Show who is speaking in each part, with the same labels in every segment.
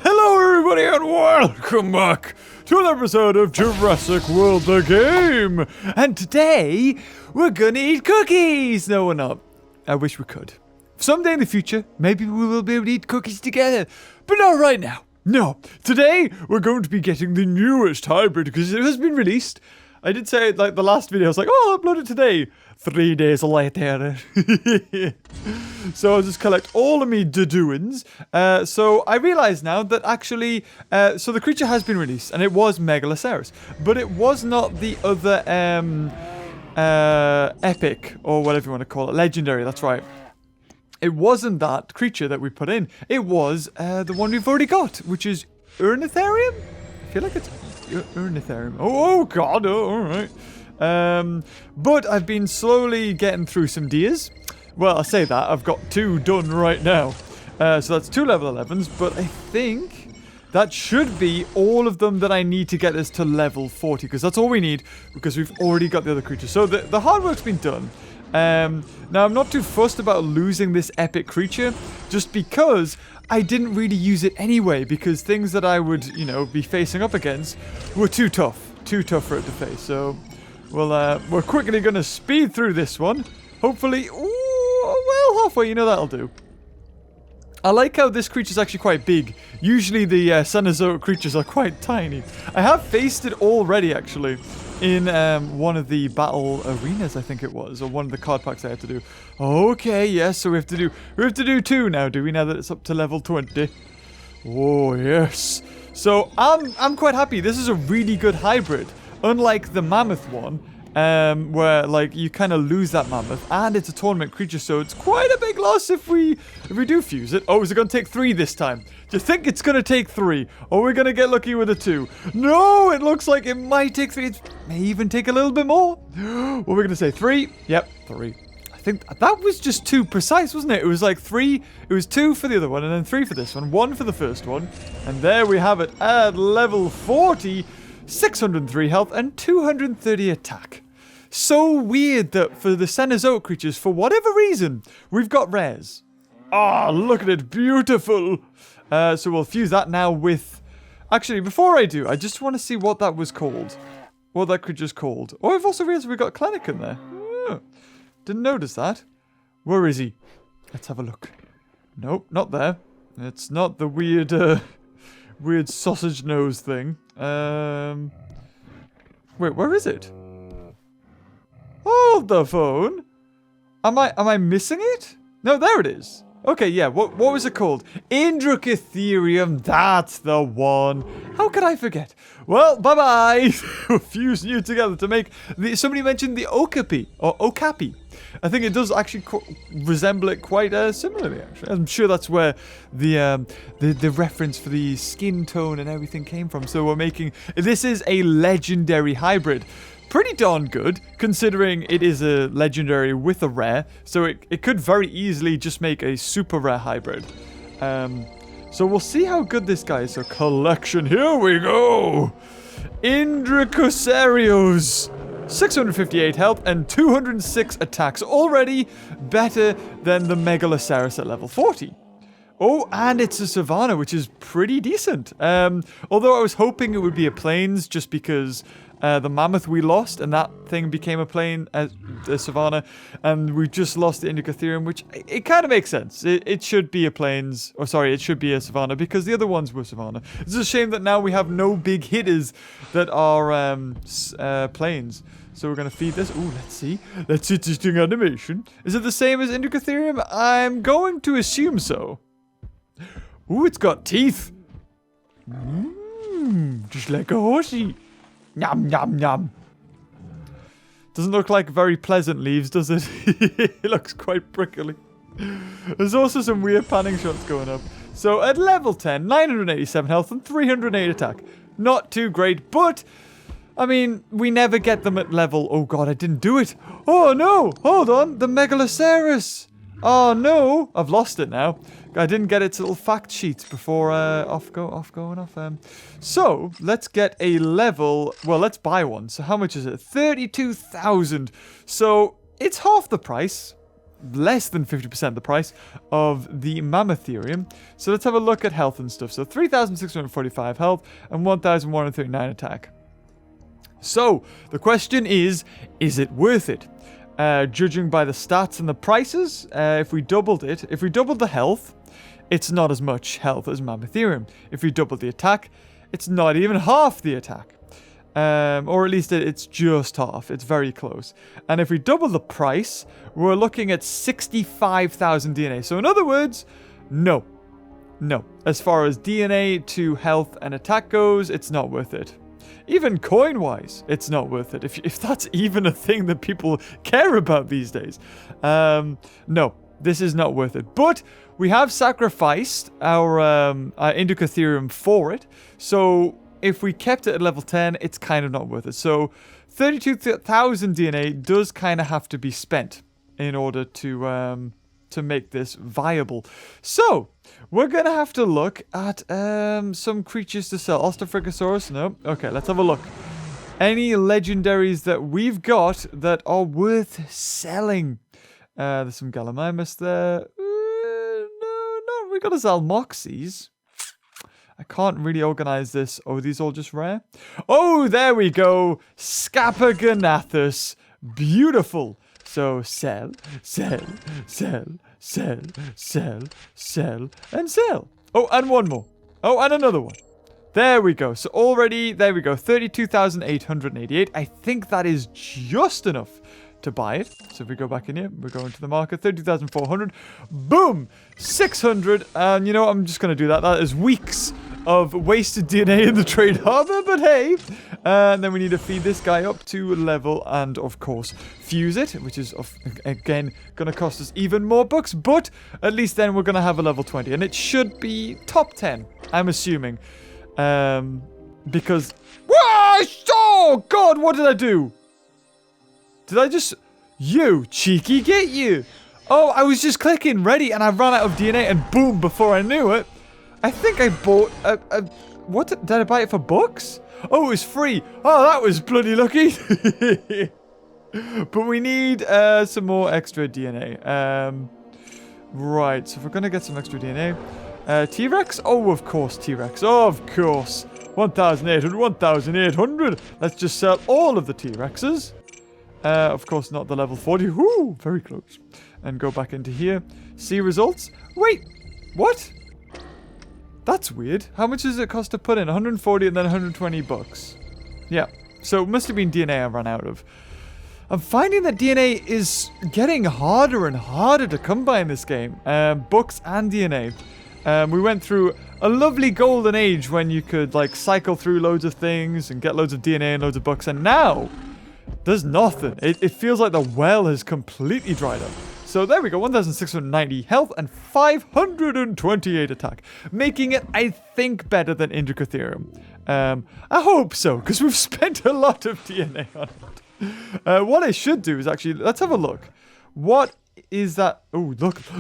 Speaker 1: Hello everybody and welcome back to another episode of Jurassic World the Game. And today, we're gonna eat cookies! No, we're not. I wish we could. Someday in the future, maybe we will be able to eat cookies together. But not right now. No. Today, we're going to be getting the newest hybrid because it has been released. I did say, like, the last video, I was like, oh, I'll upload it today. 3 days later. So I'll just collect all of me doings. So I realize now that actually, so the creature has been released, and it was Megalosaurus. But it was not the other, epic, or whatever you want to call it, legendary, that's right. It wasn't that creature that we put in. It was the one we've already got, which is Ornitharium? I feel like it's Ornitharium. Oh god, oh, alright. But I've been slowly getting through some deers. Well, I say that, I've got 2 done right now. So that's 2 level 11s, but I think that should be all of them that I need to get us to level 40, because that's all we need, because we've already got the other creatures. So the hard work's been done. Now, I'm not too fussed about losing this epic creature, just because I didn't really use it anyway, because things that I would, you know, be facing up against were too tough for it to face. So, well, we're quickly going to speed through this one. Hopefully, well, halfway, you know, that'll do. I like how this creature's actually quite big. Usually the Cenozoic creatures are quite tiny. I have faced it already, actually, in one of the battle arenas, I think it was, or one of the card packs I had to do. Okay, yes, so we have to do 2 now, do we? Now that it's up to level 20. Oh yes. So I'm quite happy. This is a really good hybrid, unlike the mammoth one, where like you kind of lose that mammoth, and it's a tournament creature, so it's quite a big loss if we do fuse it. Oh, is it going to take 3 this time? Do you think it's going to take 3? Or we're going to get lucky with a 2? No, it looks like it might take 3. It may even take a little bit more. What are we going to say? 3? Yep, 3. I think that was just too precise, wasn't it? It was like 3. It was 2 for the other one, and then 3 for this one. 1 for the first one. And there we have it at level 40. 603 health and 230 attack. So weird that for the Cenozoic creatures, for whatever reason, we've got rares. Ah, look at it. Beautiful. So we'll fuse that now with... Actually, before I do, I just want to see what that was called. What that creature's called. Oh, I've also realized we've got Clinic in there. Oh, didn't notice that. Where is he? Let's have a look. Nope, not there. It's not the weird, weird sausage nose thing. Wait, where is it? Hold the phone. Am I missing it? No, there it is. Okay, yeah, what was it called? Indricotherium, that's the one. How could I forget? Well, bye-bye. We're fusing you together to make... somebody mentioned the Okapi, or Okapi. I think it does actually resemble it quite similarly, actually. I'm sure that's where the reference for the skin tone and everything came from. So we're making... This is a legendary hybrid. Pretty darn good, considering it is a legendary with a rare. So it could very easily just make a super rare hybrid. So we'll see how good this guy is. So collection, here we go! Indricotherios! 658 health and 206 attacks. Already better than the Megalosaurus at level 40. Oh, and it's a Savannah, which is pretty decent. Although I was hoping it would be a Plains, just because the Mammoth we lost, and that thing became a Plain, a Savannah, and we just lost the Indricotherium, which it kind of makes sense. It should be a Plains, or sorry, it should be a Savannah, because the other ones were Savannah. It's a shame that now we have no big hitters that are Plains. So we're going to feed this. Ooh, let's see. That's interesting animation. Is it the same as Indricotherium? I'm going to assume so. Ooh, it's got teeth. Just like a horsey. Nom, nom, nom. Doesn't look like very pleasant leaves, does it? It looks quite prickly. There's also some weird panning shots going up. So at level 10, 987 health and 308 attack. Not too great, but... I mean, we never get them at level... Oh god, I didn't do it. Oh no, hold on, the Megalosaurus. Oh no, I've lost it now. I didn't get its little fact sheets before going off. So, let's get a level... Well, let's buy one. So how much is it? 32,000. So, it's half the price. less than 50% the price of the Mammotherium. So let's have a look at health and stuff. So 3,645 health and 1,139 attack. So the question is it worth it? Judging by the stats and the prices, if we doubled the health, it's not as much health as Mammotherium. If we double the attack, it's not even half the attack. Or at least it's just half. It's very close. And if we double the price, we're looking at 65,000 DNA. So in other words, no. No. As far as DNA to health and attack goes, it's not worth it. Even coin-wise, it's not worth it. If that's even a thing that people care about these days. No, this is not worth it. But we have sacrificed our Indicatherium for it. So if we kept it at level 10, it's kind of not worth it. So 32,000 DNA does kind of have to be spent in order to make this viable. So we're going to have to look at some creatures to sell. Ostrophagosaurus? No. Okay, let's have a look. Any legendaries that we've got that are worth selling? There's some Gallimimus there. No, we got to sell Moxies. I can't really organize this. Oh, are these all just rare? Oh, there we go. Scapaganathus. Beautiful. So sell, sell, sell, sell, sell, sell, and sell. Oh, and one more. Oh, and another one. There we go. So already, there we go. 32,888. I think that is just enough to buy it. So if we go back in here, we're going to the market. 32,400. Boom! 600. And you know what? I'm just going to do that. That is weeks of wasted DNA in the trade harbor, but hey. And then we need to feed this guy up to level and, of course, fuse it, which is, again, going to cost us even more bucks. But at least then we're going to have a level 20. And it should be top 10, I'm assuming. Because... Whoa! Oh, God, what did I do? Did I just... You, cheeky, get you. Oh, I was just clicking ready and I ran out of DNA and boom, before I knew it, I think I bought what? Did I buy it for bucks? Oh, it was free. Oh, that was bloody lucky. But we need some more extra DNA. Right, so if we're going to get some extra DNA. TRex? Oh, of course, TRex. Oh, of course. 1,800, 1,800. Let's just sell all of the T-Rexes. Of course, not the level 40. Whoo, very close. And go back into here. See results. Wait, what? That's weird. How much does it cost to put in? 140 and then 120 bucks. Yeah, so it must have been DNA I ran out of. I'm finding that DNA is getting harder and harder to come by in this game. Books and DNA. We went through a lovely golden age when you could, like, cycle through loads of things and get loads of DNA and loads of books. And now, there's nothing. It feels like the well has completely dried up. So there we go, 1,690 health and 528 attack. Making it, I think, better than Indicatherium. I hope so, because we've spent a lot of DNA on it. What I should do is actually, let's have a look. What is that? Oh,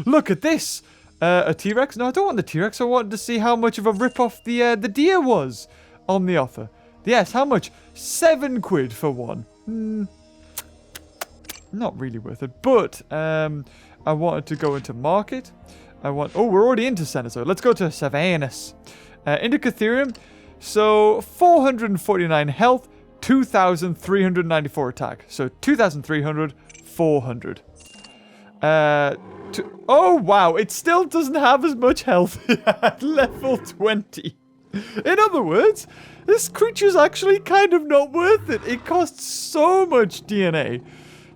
Speaker 1: look at this. A T-Rex? No, I don't want the T-Rex. I wanted to see how much of a rip-off the deer was on the offer. Yes, how much? 7 quid for one. Not really worth it, but I wanted to go into market. Oh, we're already into Cenozoic. Let's go to Savanus. Indicatherium. So 449 health, 2,394 attack. So 2,300, 400. Oh wow, it still doesn't have as much health at level 20. In other words, this creature's actually kind of not worth it. It costs so much DNA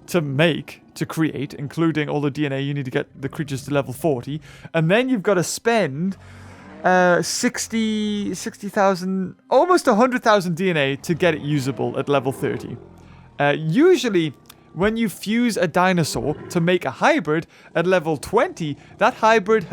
Speaker 1: to create, including all the DNA you need to get the creatures to level 40. And then you've got to spend 60,000, almost 100,000 DNA to get it usable at level 30. Usually, when you fuse a dinosaur to make a hybrid at level 20, that hybrid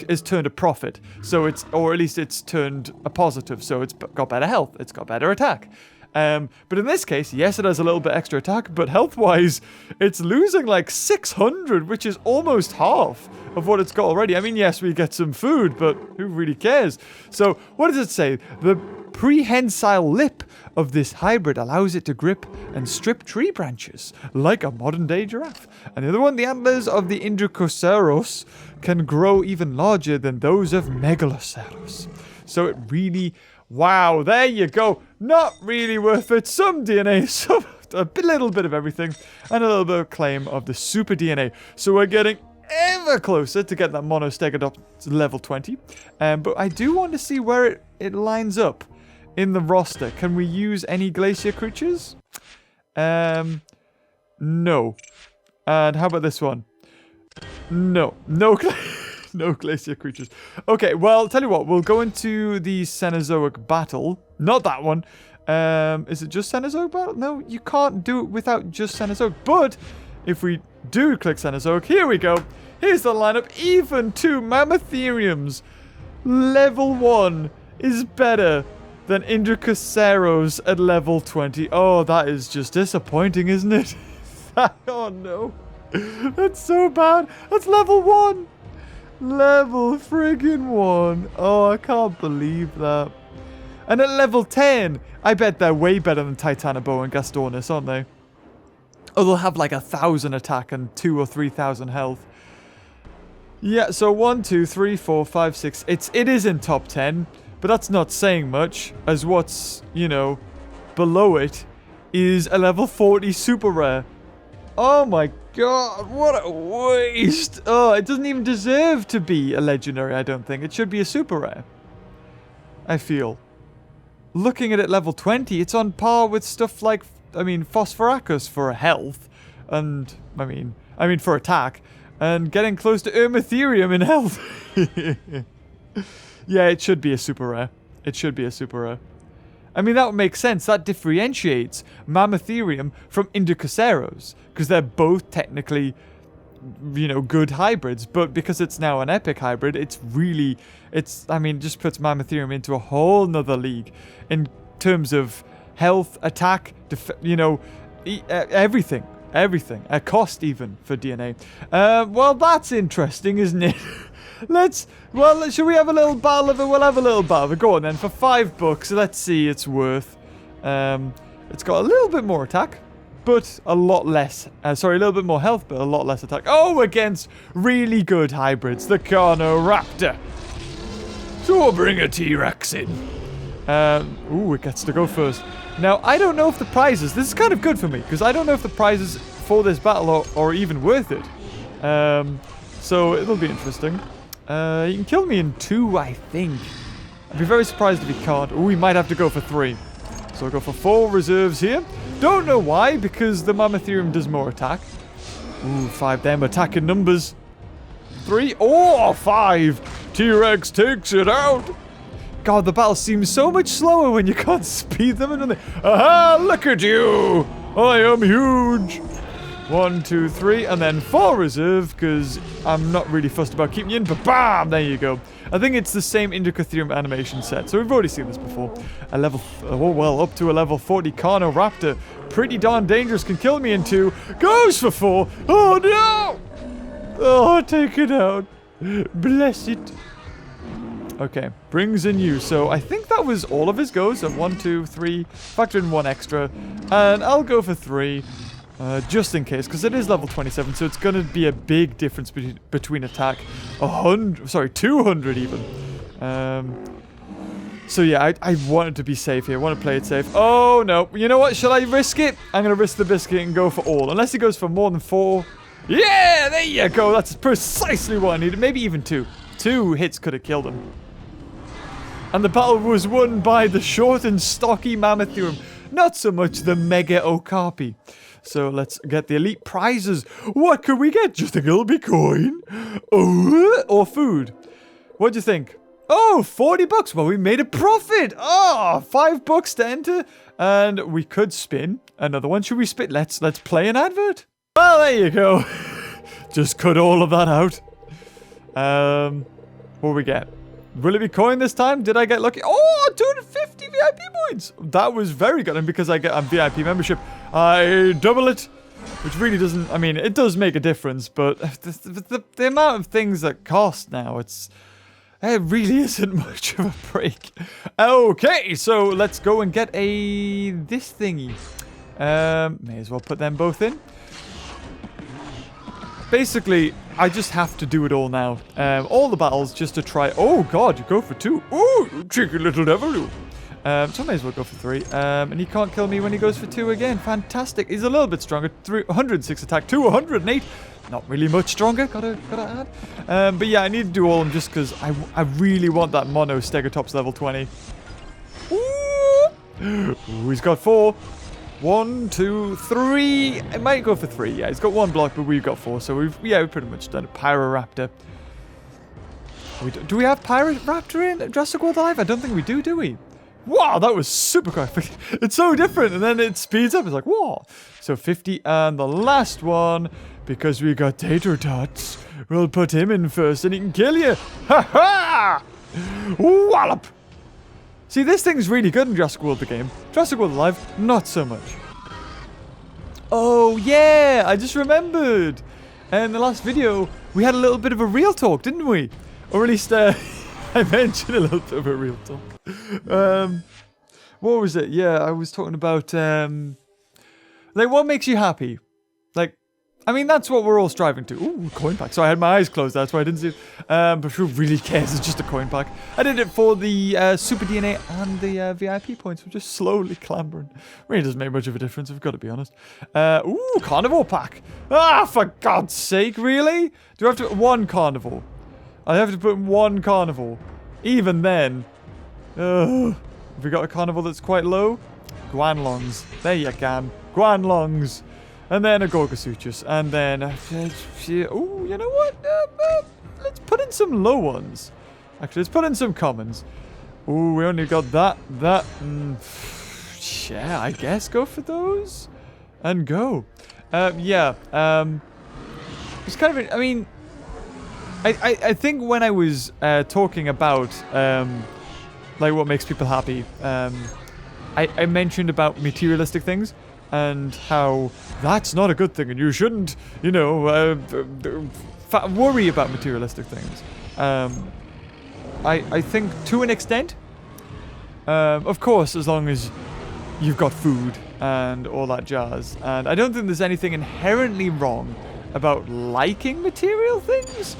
Speaker 1: is turned a profit. So or at least it's turned a positive. So it's got better health. It's got better attack. But in this case, yes, it has a little bit extra attack, but health-wise, it's losing like 600, which is almost half of what it's got already. I mean, yes, we get some food, but who really cares? So what does it say? prehensile lip of this hybrid allows it to grip and strip tree branches, like a modern-day giraffe. And the other one, the antlers of the Indrocosaurus can grow even larger than those of Megalosaurus. So it really... Wow, there you go. Not really worth it. Some DNA, little bit of everything, and a little bit of claim of the super DNA. So we're getting ever closer to get that Monostegodops to level 20. But I do want to see where it lines up in the roster. Can we use any glacier creatures? No. And how about this one? No. No glacier creatures. Okay, well, tell you what. We'll go into the Cenozoic battle. Not that one. Is it just Cenozoic battle? No, you can't do it without just Cenozoic. But if we do click Cenozoic, here we go. Here's the lineup. Even 2 Mammotheriums. Level 1 is better than Indrocosaurus at level 20. Oh, that is just disappointing, isn't it? Oh, no. That's so bad. That's level 1. Level friggin' 1. Oh, I can't believe that. And at level 10, I bet they're way better than Titanoboa and Gastornis, aren't they? Oh, they'll have like 1,000 attack and 2,000 or 3,000 health. Yeah, so 1, 2, 3, 4, 5, 6. It is in top 10, but that's not saying much, as what's, you know, below it is a level 40 super rare. Oh my god, what a waste. Oh, it doesn't even deserve to be a legendary, I don't think. It should be a super rare, I feel. Looking at it level 20, it's on par with stuff like, Phosphoracus for health, and, for attack, and getting close to Ermatherium in health. Yeah, it should be a super rare. It should be a super rare. That would make sense. That differentiates Mammotherium from Indrocosaurus, because they're both technically, good hybrids, but because it's now an epic hybrid, just puts Mammotherium into a whole nother league in terms of health, attack, everything. Everything. A cost even for DNA. Well, that's interesting, isn't it? Should we have a little battle of it? We'll have a little battle of it. Go on then, for $5, let's see it's worth. It's got a little bit more attack, but a lot less. A little bit more health, but a lot less attack. Oh, against really good hybrids, the Carnoraptor. So we'll bring a TRex in. It gets to go first. Now, I don't know if the prizes... This is kind of good for me, because I don't know if the prizes for this battle are even worth it. So it'll be interesting. He can kill me in 2, I think. I'd be very surprised if he can't. Oh, he might have to go for 3. So I'll go for 4 reserves here. Don't know why, because the Mammotherium does more attack. Ooh, 5 them attack in numbers. 3. Oh, 5. T-Rex takes it out. God, the battle seems so much slower when you can't speed them. Aha, look at you. I am huge. 1, 2, 3, and then 4 reserve, because I'm not really fussed about keeping you in, but bam, there you go. I think it's the same Indrocotherium animation set, so we've already seen this before. Up to a level 40 Carnoraptor. Pretty darn dangerous, can kill me in 2. Goes for 4. Oh, no. Oh, take it out. Bless it. Okay, brings in you. So I think that was all of his goes. So 1, 2, 3, factor in 1 extra, and I'll go for 3. Just in case, because it is level 27, so it's going to be a big difference between attack. 200 even. So yeah, I wanted to be safe here. I want to play it safe. Oh, no. You know what? Shall I risk it? I'm going to risk the biscuit and go for all. Unless he goes for more than 4. Yeah, there you go. That's precisely what I needed. Maybe even 2. 2 hits could have killed him. And the battle was won by the short and stocky Mammotherium. Not so much the Mega Okapi. So let's get the elite prizes. What could we get? Do you think it'll be coin? Or food? What do you think? Oh, $40. Well, we made a profit. Oh, $5 to enter. And we could spin another one. Should we spin? Let's play an advert. Well, there you go. Just cut all of that out. What do we get? Will it be coin this time? Did I get lucky? Oh, 250 VIP points. That was very good. And because I get a VIP membership, I double it. Which really doesn't... it does make a difference. But the amount of things that cost now, it's It really isn't much of a break. Okay, so let's go and get this thingy. May as well put them both in. Basically, I just have to do it all now. All the battles just to try... Oh, God, you go for 2. Ooh, cheeky little devil, you. So I may as well go for 3. And he can't kill me when he goes for 2 again. Fantastic. He's a little bit stronger. 106 attack, 208. Not really much stronger, gotta add. But yeah, I need to do all of them just because I really want that mono Stegotops level 20. Ooh, he's got 4. 1, 2, 3. I might go for 3. Yeah, he's got 1 block, but we've got 4. So we've pretty much done it. Pyroraptor. Do we have Pyroraptor in Jurassic World Alive? I don't think we do we? Wow, that was super quick. It's so different, and then it speeds up. It's like, whoa. So 50, and the last one, because we got Tater Tots, we'll put him in first, and he can kill you. Ha ha! Wallop! See, this thing's really good in Jurassic World the game. Jurassic World Alive, not so much. Oh, yeah, I just remembered. In the last video, we had a little bit of a real talk, didn't we? Or at least, I mentioned a little bit of a real talk. What was it? Yeah, I was talking about, like, what makes you happy? Like, I mean, that's what we're all striving to. Ooh, coin pack. So I had my eyes closed, that's why I didn't see it. But who really cares? It's just a coin pack. I did it for the Super DNA and the VIP points. We're just slowly clambering. Really doesn't make much of a difference, I've got to be honest. Ooh, Carnivore Pack. Ah, for God's sake, really? Do I have to put 1 carnivore? I have to put 1 carnivore. Even then. Have we got a carnivore that's quite low? Guanlongs. There you can. Guanlongs. And then a Gorgosuchus. And then... oh, you know what? Let's put in some low ones. Actually, let's put in some commons. Ooh, we only got that. Yeah, I guess go for those. And go. Yeah. It's kind of... I mean... I think when I was talking about... like what makes people happy, I mentioned about materialistic things and how that's not a good thing and you shouldn't, you know, worry about materialistic things. I think to an extent, of course, as long as you've got food and all that jazz, and I don't think there's anything inherently wrong about liking material things,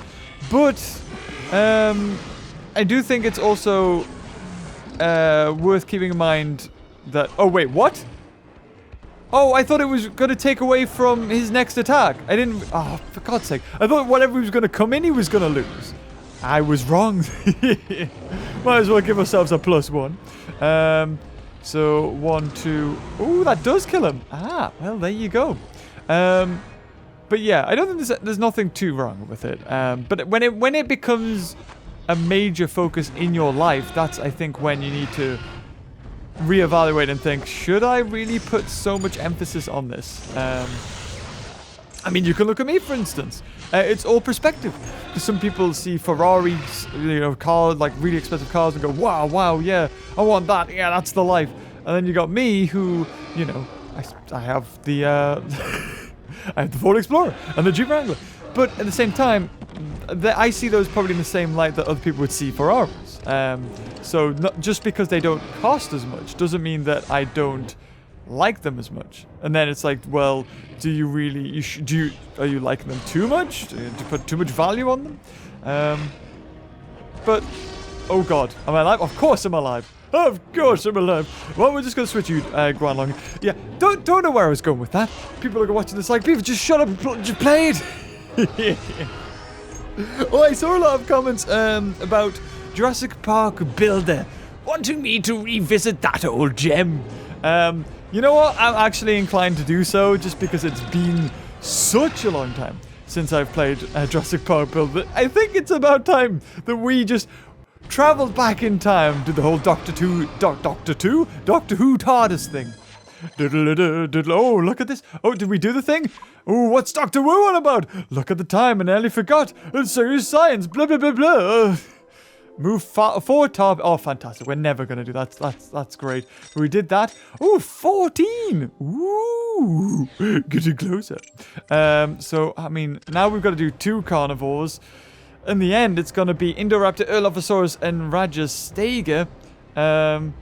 Speaker 1: but I do think it's also worth keeping in mind that... Oh, wait, what? Oh, I thought it was going to take away from his next attack. I didn't... Oh, for God's sake. I thought whatever he was going to come in, he was going to lose. I was wrong. Might as well give ourselves a +1. So, 1, 2... Ooh, that does kill him. Ah, well, there you go. But yeah, I don't think there's nothing too wrong with it. But when it becomes a major focus in your life, that's, I think, when you need to reevaluate and think, should I really put so much emphasis on this? I mean, you can look at me, for instance. It's all perspective. Some people see Ferraris, you know, cars, like really expensive cars, and go, wow, yeah, I want that. Yeah, that's the life. And then you got me, who, you know, I have the I have the Ford Explorer and the Jeep Wrangler. But at the same time, I see those probably in the same light that other people would see Ferraris. So not, just because they don't cost as much doesn't mean that I don't like them as much. And then it's like, well, do you really? Are you liking them too much? Do you put too much value on them? But oh God, am I alive? Of course I'm alive. Of course I'm alive. Well, we're just gonna switch you, Guanlong. Yeah, don't know where I was going with that. People are watching this like, Beaver, just shut up and just play it. Oh, I saw a lot of comments about Jurassic Park Builder wanting me to revisit that old gem. You know what? I'm actually inclined to do so just because it's been such a long time since I've played Jurassic Park Builder. I think it's about time that we just traveled back in time to the whole Doctor Who TARDIS thing. Oh, look at this. Oh, did we do the thing? Oh, what's Doctor Who on about? Look at the time, I nearly forgot. It's serious science. Blah, blah, blah, blah. Move forward, Tab. Oh, fantastic. We're never going to do that. That's great. We did that. Oh, 14. Ooh, getting closer. So, I mean, now we've got to do 2 carnivores. in the end, it's going to be Indoraptor, Urlophosaurus, and Rajastega. Can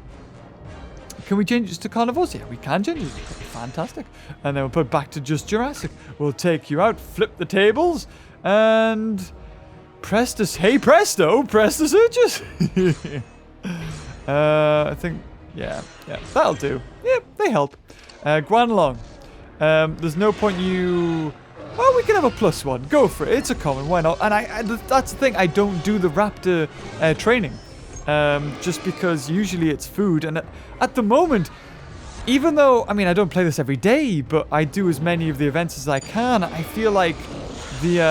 Speaker 1: we change it to carnivores? Yeah, we can change it. Fantastic. And then we'll put back to just Jurassic. We'll take you out, flip the tables, and Prestus. Hey, presto, Prestus searches. I think, yeah, that'll do. Yeah, they help. Guanlong. There's no point you... Well, we can have a +1. Go for it. It's a common. Why not? And that's the thing. I don't do the raptor training. Just because usually it's food. And at the moment, even though, I mean, I don't play this every day, but I do as many of the events as I can. I feel like the...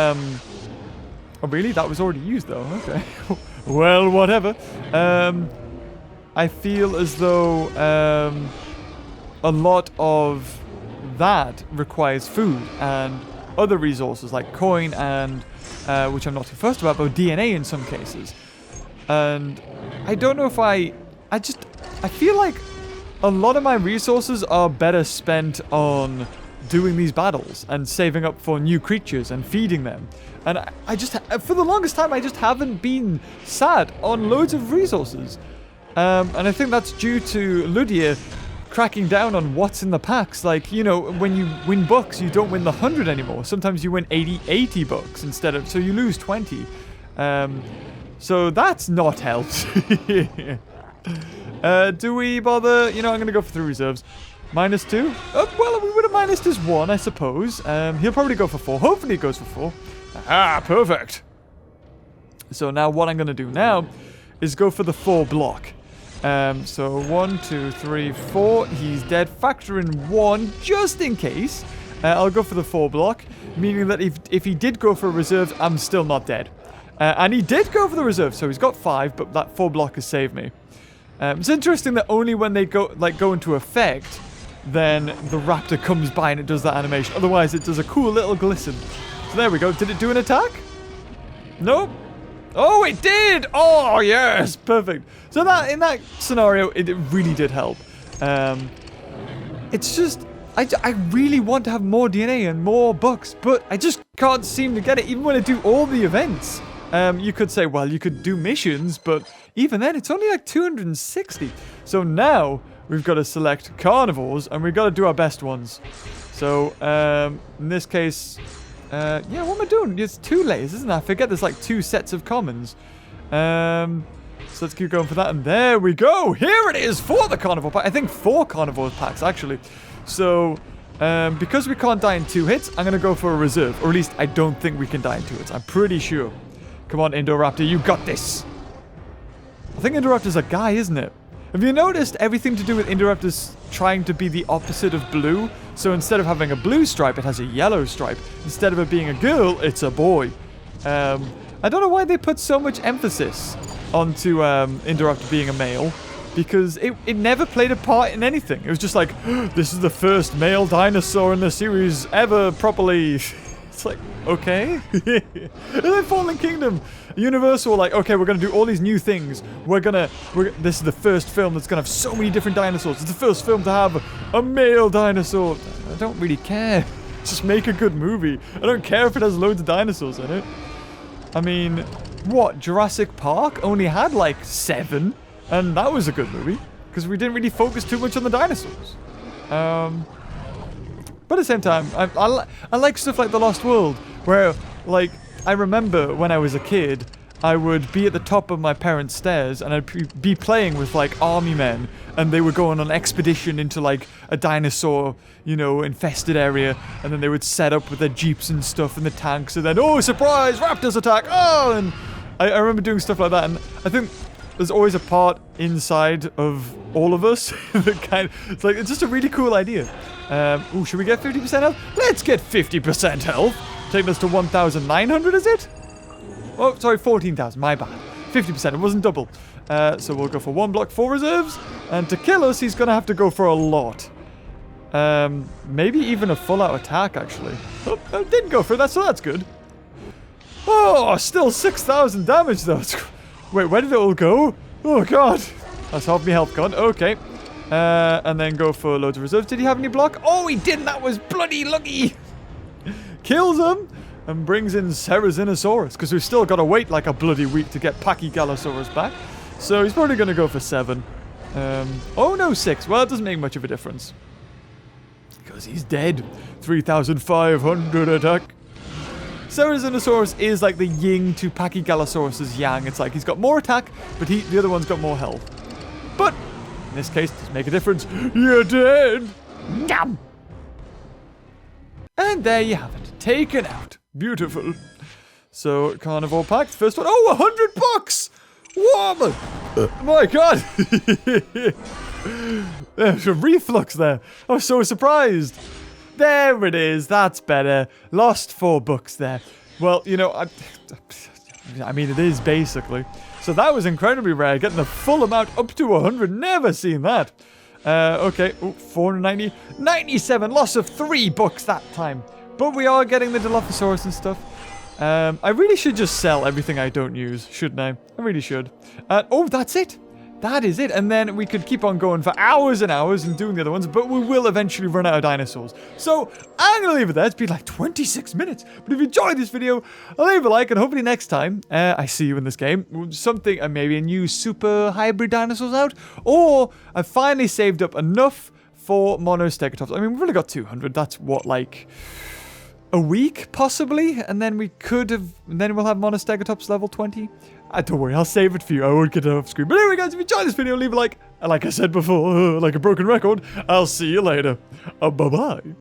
Speaker 1: Oh, really? That was already used, though. Okay. Well, whatever. I feel as though a lot of that requires food and other resources like coin and, which I'm not too fussed about, but DNA in some cases. And I don't know if I feel like a lot of my resources are better spent on doing these battles and saving up for new creatures and feeding them. And I just, for the longest time, I just haven't been sat on loads of resources. And I think that's due to Ludia cracking down on what's in the packs. Like, you know, when you win bucks, you don't win the 100 anymore. Sometimes you win 80 bucks instead of, so you lose 20. So that's not helped. Do we bother? You know, I'm going to go for 3 reserves. -2? Well, we would have minused his 1, I suppose. He'll probably go for 4. Hopefully he goes for 4. Ah, perfect. So now what I'm going to do now is go for the 4 block. So 1, 2, 3, 4. He's dead. Factor in 1 just in case. I'll go for the 4 block, meaning that if he did go for reserves, I'm still not dead. And he did go for the reserve, so he's got 5, but that 4 block has saved me. It's interesting that only when they go into effect, then the raptor comes by and it does that animation. Otherwise, it does a cool little glisten. So there we go. Did it do an attack? Nope. Oh, it did! Oh, yes! Perfect. So that in that scenario, it really did help. It's just... I really want to have more DNA and more bucks, but I just can't seem to get it, even when I do all the events. You could say, well, you could do missions, but even then, it's only like 260. So now, we've got to select carnivores, and we've got to do our best ones. So, in this case, yeah, what am I doing? It's 2 layers, isn't it? I forget there's like 2 sets of commons. So let's keep going for that, and there we go! Here it is for the Carnivore Pack. I think 4 Carnivore Packs, actually. So, because we can't die in 2 hits, I'm going to go for a reserve. Or at least, I don't think we can die in 2 hits. I'm pretty sure. Come on, Indoraptor, you got this! I think Indoraptor's a guy, isn't it? Have you noticed everything to do with Indoraptor's trying to be the opposite of blue? So instead of having a blue stripe, it has a yellow stripe. Instead of it being a girl, it's a boy. I don't know why they put so much emphasis onto Indoraptor being a male. Because it never played a part in anything. It was just like, this is the first male dinosaur in the series ever properly. It's like, okay. And then Fallen Kingdom, Universal, like, okay, we're gonna do all these new things. This is the first film that's gonna have so many different dinosaurs. It's the first film to have a male dinosaur. I don't really care. Just make a good movie. I don't care if it has loads of dinosaurs in it. I mean, what? Jurassic Park only had like 7, and that was a good movie because we didn't really focus too much on the dinosaurs. But at the same time, I like stuff like The Lost World, where, like, I remember when I was a kid, I would be at the top of my parents' stairs, and I'd be playing with, like, army men, and they would go on an expedition into, like, a dinosaur, you know, infested area, and then they would set up with their jeeps and stuff and the tanks, and then, oh, surprise, raptors attack, oh, and I remember doing stuff like that, and I think there's always a part inside of all of us that it's just a really cool idea. Ooh, should we get 50% health? Let's get 50% health. Taking us to 1,900, is it? Oh, sorry, 14,000. My bad. 50%. It wasn't double. So we'll go for 1 block, 4 reserves. And to kill us, he's going to have to go for a lot. Maybe even a full-out attack, actually. Oh, didn't go for that, so that's good. Oh, still 6,000 damage, though. Wait, where did it all go? Oh, God. That's half my health gone. Okay. And then go for loads of reserves. Did he have any block? Oh, he didn't. That was bloody lucky. Kills him. and brings in Cenozoic, because we've still got to wait like a bloody week to get Megalosaurus back. So he's probably going to go for 7. Oh no, 6. Well, it doesn't make much of a difference. Because he's dead. 3,500 attack. Cenozoic is like the yin to Megalosaurus's yang. It's like he's got more attack, but the other one's got more health. But in this case, it doesn't make a difference. You're dead. Yum. And there you have it. Taken out. Beautiful. So, Carnivore Pack, first one. Oh, $100! What? My God. There's a reflux there. I was so surprised. There it is. That's better. Lost $4 there. Well, you know, I mean, it is basically. So that was incredibly rare. Getting the full amount up to 100. Never seen that. Okay. Oh, 490. 97. Loss of $3 that time. But we are getting the Dilophosaurus and stuff. I really should just sell everything I don't use, shouldn't I? I really should. Oh, that's it. That is it. And then we could keep on going for hours and hours and doing the other ones, but we will eventually run out of dinosaurs. So I'm going to leave it there. It's been like 26 minutes. But if you enjoyed this video, leave a like, and hopefully next time I see you in this game. Something, maybe a new super hybrid dinosaurs out. Or I've finally saved up enough for Monostegotops. I mean, we've only got 200. That's what, like a week, possibly? And then we could have, and then we'll have Monostegotops level 20. Don't worry, I'll save it for you. I won't get it off screen. But anyway, guys, if you enjoyed this video, leave a like. And like I said before, like a broken record, I'll see you later. Bye-bye.